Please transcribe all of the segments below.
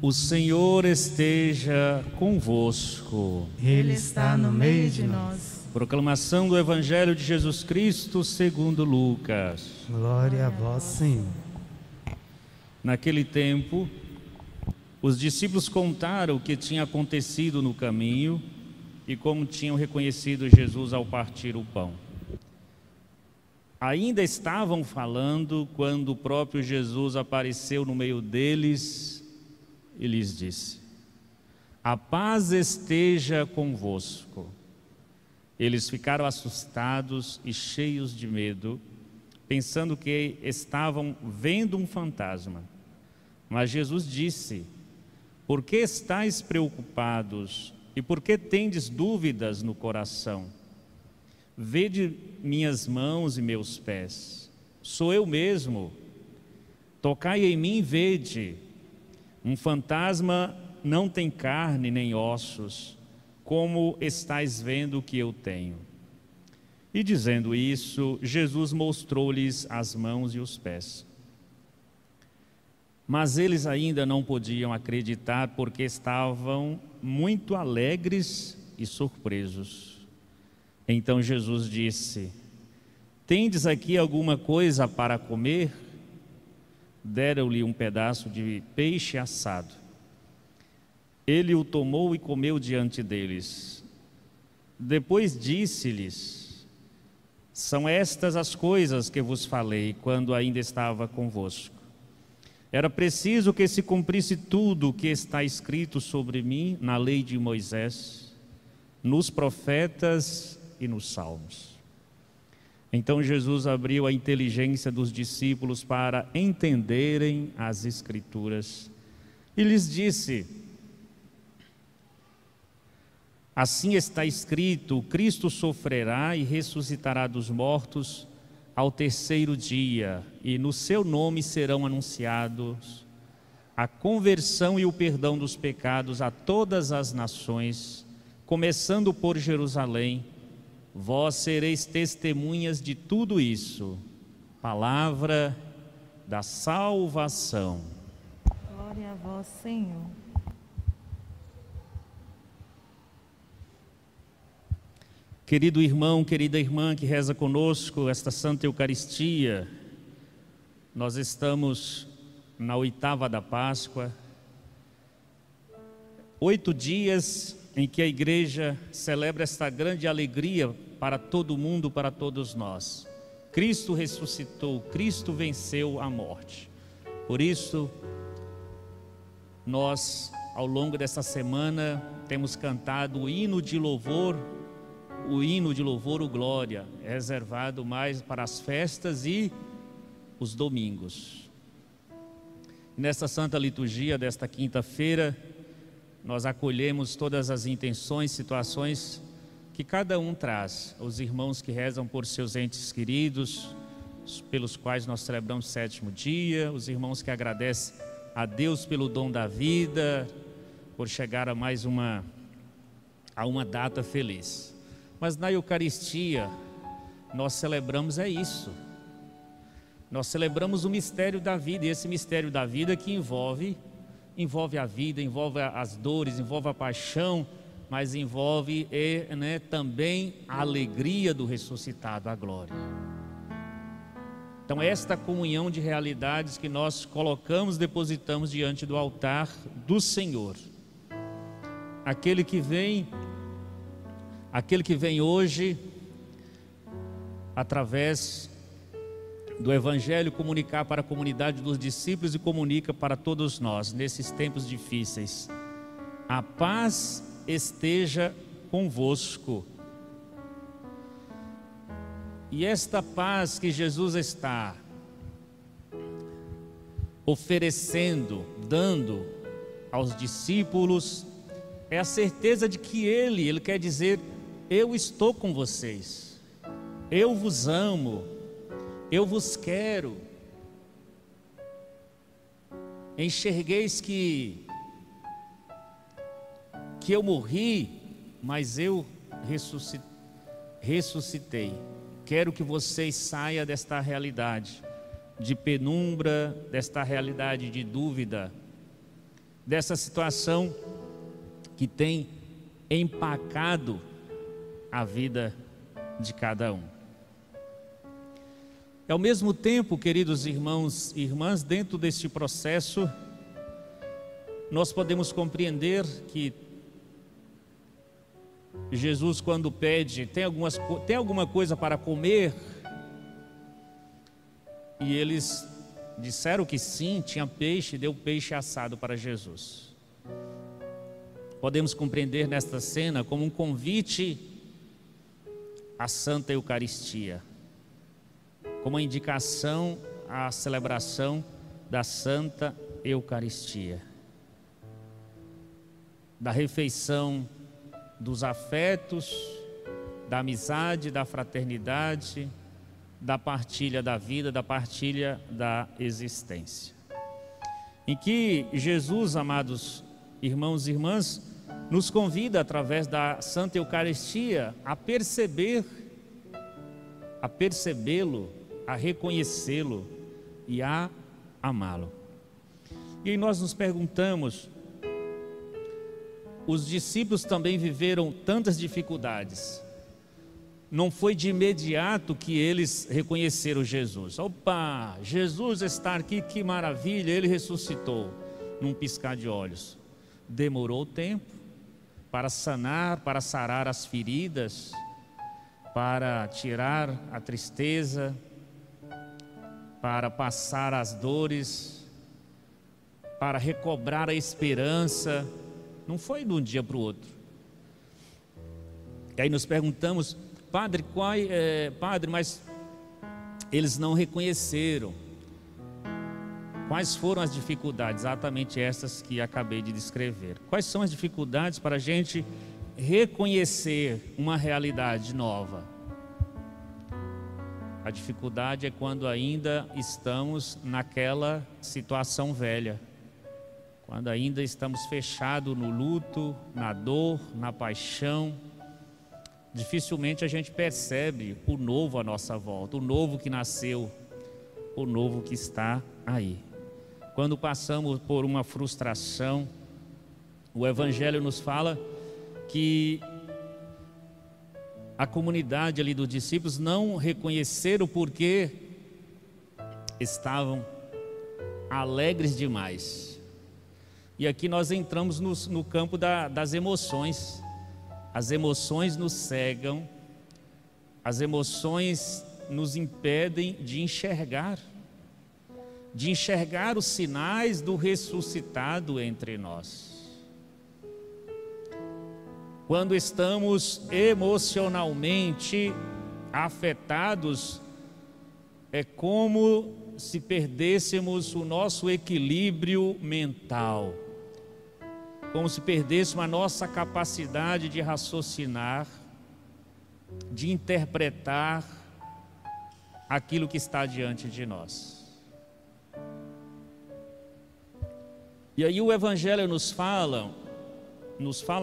O Senhor esteja convosco. Ele está no meio de nós. Proclamação do Evangelho de Jesus Cristo segundo Lucas. Glória a vós, Senhor. Naquele tempo, os discípulos contaram o que tinha acontecido no caminho e como tinham reconhecido Jesus ao partir o pão. Ainda estavam falando quando o próprio Jesus apareceu no meio deles e lhes disse: a paz esteja convosco. Eles ficaram assustados e cheios de medo, pensando que estavam vendo um fantasma. Mas Jesus disse: por que estáis preocupados e por que tendes dúvidas no coração? Vede minhas mãos e meus pés, sou eu mesmo. Tocai em mim e vede. Um fantasma não tem carne nem ossos, como estáis vendo que eu tenho. E dizendo isso, Jesus mostrou-lhes as mãos e os pés. Mas eles ainda não podiam acreditar, porque estavam muito alegres e surpresos. Então Jesus disse: tendes aqui alguma coisa para comer? Deram-lhe um pedaço de peixe assado. Ele o tomou e comeu diante deles. Depois disse-lhes: são estas as coisas que vos falei quando ainda estava convosco. Era preciso que se cumprisse tudo o que está escrito sobre mim na lei de Moisés, nos profetas e nos salmos. Então Jesus abriu a inteligência dos discípulos para entenderem as Escrituras e lhes disse: assim está escrito, o Cristo sofrerá e ressuscitará dos mortos ao terceiro dia, e no seu nome serão anunciados a conversão e o perdão dos pecados a todas as nações, começando por Jerusalém. Vós sereis testemunhas de tudo isso. Palavra da salvação. Glória a vós, Senhor. Querido irmão, querida irmã que reza conosco esta Santa Eucaristia, nós estamos na oitava da Páscoa, 8 dias em que a Igreja celebra esta grande alegria para todo mundo, para todos nós. Cristo ressuscitou, Cristo venceu a morte. Por isso, nós, ao longo dessa semana, temos cantado o hino de louvor, o Glória, reservado mais para as festas e os domingos. Nesta Santa Liturgia desta quinta-feira, nós acolhemos todas as intenções, situações que cada um traz. Os irmãos que rezam por seus entes queridos, pelos quais nós celebramos o 7º dia, os irmãos que agradecem a Deus pelo dom da vida, por chegar a mais uma data feliz. Mas na Eucaristia, nós celebramos isso. Nós celebramos o mistério da vida, e esse mistério da vida que envolve a vida, envolve as dores, envolve a paixão, mas envolve também a alegria do ressuscitado, a glória. Então esta comunhão de realidades que nós colocamos, depositamos diante do altar do Senhor. Aquele que vem hoje, através do Evangelho, comunicar para a comunidade dos discípulos e comunica para todos nós, nesses tempos difíceis: a paz esteja convosco. E esta paz que Jesus está oferecendo, dando aos discípulos, é a certeza de que Ele quer dizer: eu estou com vocês, eu vos amo, eu vos quero. Enxergueis que eu morri, mas eu ressuscitei. Quero que vocês saiam desta realidade de penumbra, desta realidade de dúvida, dessa situação que tem empacado a vida de cada um. Ao mesmo tempo, queridos irmãos e irmãs, dentro deste processo, nós podemos compreender que Jesus, quando pede, tem alguma coisa para comer? E eles disseram que sim, tinha peixe, deu peixe assado para Jesus. Podemos compreender nesta cena como um convite à Santa Eucaristia, como uma indicação à celebração da Santa Eucaristia, da refeição dos afetos, da amizade, da fraternidade, da partilha da vida, da partilha da existência. Em que Jesus, amados irmãos e irmãs, nos convida através da Santa Eucaristia a percebê-lo, a reconhecê-lo e a amá-lo. E aí nós nos perguntamos, os discípulos também viveram tantas dificuldades. Não foi de imediato que eles reconheceram Jesus. Opa, Jesus está aqui, que maravilha, Ele ressuscitou. Num piscar de olhos. Demorou tempo para sanar, para sarar as feridas, para tirar a tristeza, para passar as dores, para recobrar a esperança. Não foi de um dia para o outro. E aí nos perguntamos, Padre, mas eles não reconheceram. Quais foram as dificuldades? Exatamente essas que acabei de descrever. Quais são as dificuldades para a gente reconhecer uma realidade nova? A dificuldade é quando ainda estamos naquela situação velha, quando ainda estamos fechados no luto, na dor, na paixão. Dificilmente a gente percebe o novo à nossa volta, o novo que nasceu, o novo que está aí. Quando passamos por uma frustração, o Evangelho nos fala que a comunidade ali dos discípulos não reconheceram porque estavam alegres demais. E aqui nós entramos no campo das emoções. As emoções nos cegam, as emoções nos impedem de enxergar os sinais do ressuscitado entre nós. Quando estamos emocionalmente afetados, é como se perdêssemos o nosso equilíbrio mental, como se perdêssemos a nossa capacidade de raciocinar, de interpretar aquilo que está diante de nós. E aí o Evangelho nos fala,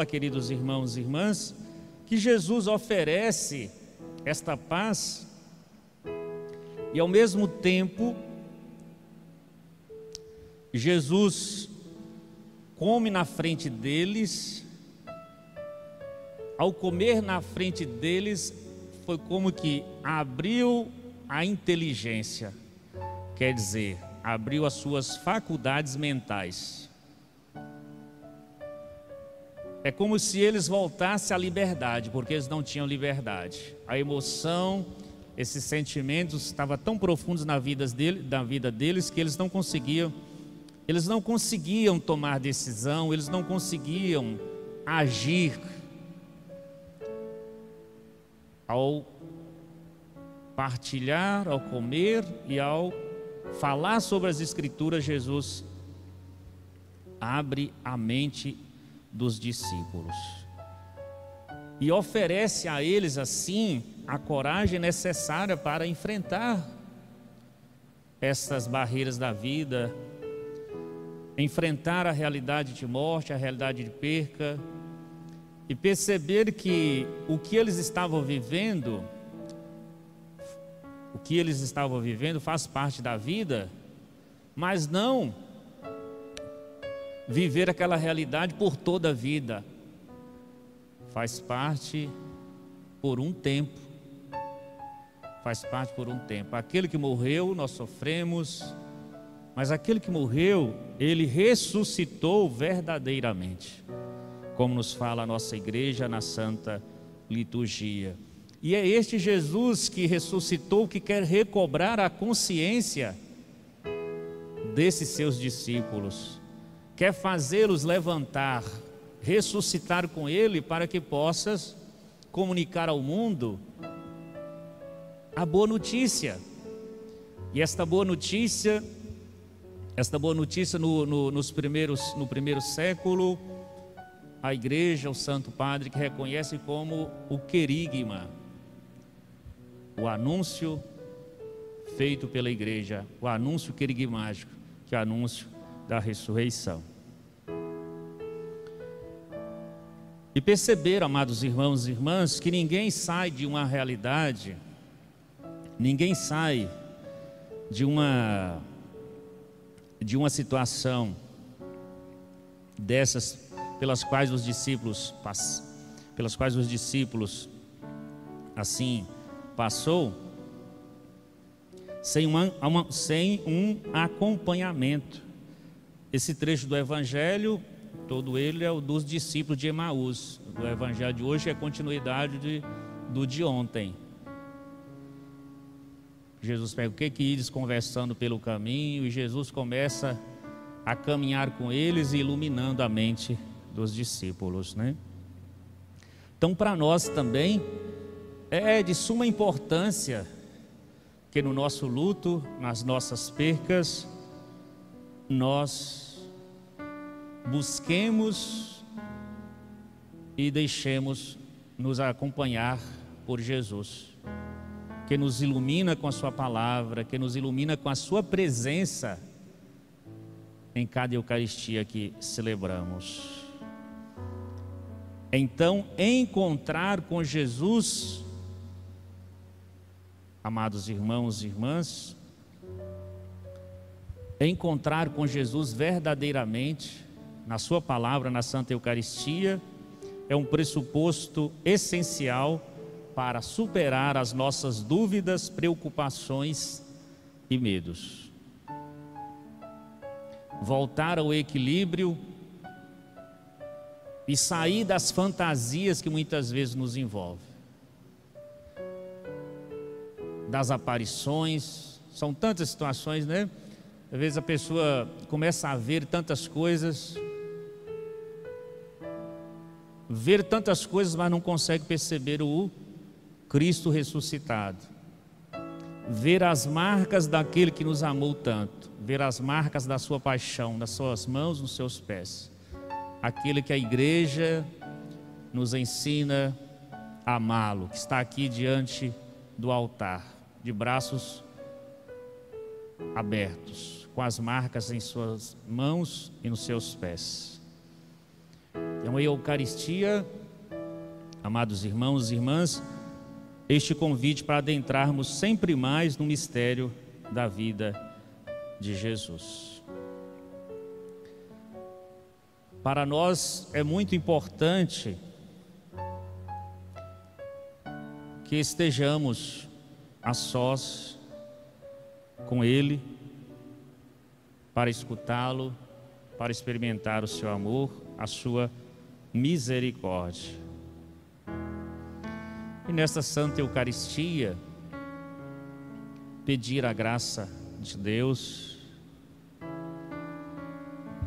queridos irmãos e irmãs, que Jesus oferece esta paz e ao mesmo tempo Jesus come na frente deles. Ao comer na frente deles, foi como que abriu a inteligência, quer dizer, abriu as suas faculdades mentais. É como se eles voltassem à liberdade, porque eles não tinham liberdade. A emoção, esses sentimentos estavam tão profundos na vida deles que eles não conseguiam tomar decisão, eles não conseguiam agir. Ao partilhar, ao comer e ao falar sobre as Escrituras, Jesus abre a mente dos discípulos e oferece a eles assim a coragem necessária para enfrentar essas barreiras da vida, enfrentar a realidade de morte, a realidade de perca, e perceber que o que eles estavam vivendo faz parte da vida, mas não viver aquela realidade por toda a vida. Faz parte por um tempo. Faz parte por um tempo. Aquele que morreu, nós sofremos, mas aquele que morreu, ele ressuscitou verdadeiramente, como nos fala a nossa igreja na Santa Liturgia. E é este Jesus que ressuscitou, que quer recobrar a consciência desses seus discípulos, quer fazê-los levantar, ressuscitar com Ele, para que possas comunicar ao mundo a boa notícia. E esta boa notícia no primeiro século, a igreja, o Santo Padre, que reconhece como o querigma, o anúncio feito pela igreja, o anúncio querigmático, que é o anúncio da ressurreição. E perceberam, amados irmãos e irmãs, que ninguém sai de uma realidade, ninguém sai de uma situação dessas pelas quais os discípulos assim passou, sem um acompanhamento. Esse trecho do Evangelho, todo ele é o dos discípulos de Emaús. O Evangelho de hoje é a continuidade do de ontem. Jesus pega o que eles conversando pelo caminho, e Jesus começa a caminhar com eles e iluminando a mente dos discípulos, né? Então, para nós também é de suma importância que no nosso luto, nas nossas percas, nós busquemos e deixemos nos acompanhar por Jesus, que nos ilumina com a sua palavra, que nos ilumina com a sua presença em cada Eucaristia que celebramos. Então, encontrar com Jesus, amados irmãos e irmãs, encontrar com Jesus verdadeiramente, na sua palavra, na Santa Eucaristia, é um pressuposto essencial para superar as nossas dúvidas, preocupações e medos. Voltar ao equilíbrio e sair das fantasias que muitas vezes nos envolvem. Das aparições, são tantas situações, né? Às vezes a pessoa começa a ver tantas coisas, mas não consegue perceber o Cristo ressuscitado. Ver as marcas daquele que nos amou tanto, ver as marcas da sua paixão, nas suas mãos, nos seus pés. Aquele que a igreja nos ensina a amá-lo, que está aqui diante do altar, de braços abertos, com as marcas em suas mãos e nos seus pés. Então, a Eucaristia, amados irmãos e irmãs, este convite para adentrarmos sempre mais no mistério da vida de Jesus. Para nós é muito importante que estejamos a sós com Ele, para escutá-lo, para experimentar o seu amor, a sua misericórdia. E nesta Santa Eucaristia, pedir a graça de Deus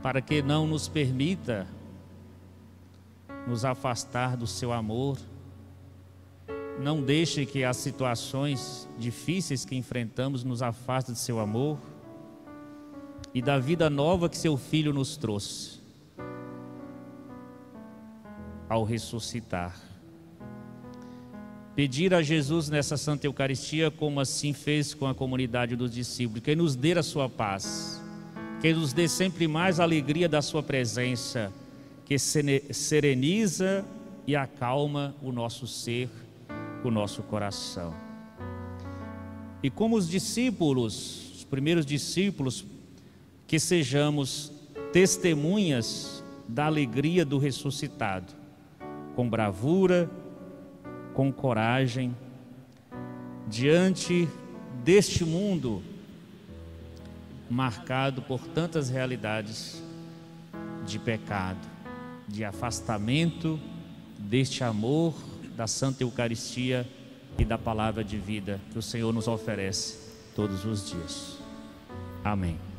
para que não nos permita nos afastar do seu amor, não deixe que as situações difíceis que enfrentamos nos afastem do seu amor e da vida nova que seu Filho nos trouxe ao ressuscitar. Pedir a Jesus nessa Santa Eucaristia, como assim fez com a comunidade dos discípulos, que nos dê a sua paz, que nos dê sempre mais alegria da sua presença, que sereniza e acalma o nosso ser, o nosso coração. E como os discípulos, os primeiros discípulos, que sejamos testemunhas da alegria do ressuscitado, com bravura, com coragem, diante deste mundo marcado por tantas realidades de pecado, de afastamento deste amor, da Santa Eucaristia e da palavra de vida que o Senhor nos oferece todos os dias. Amém.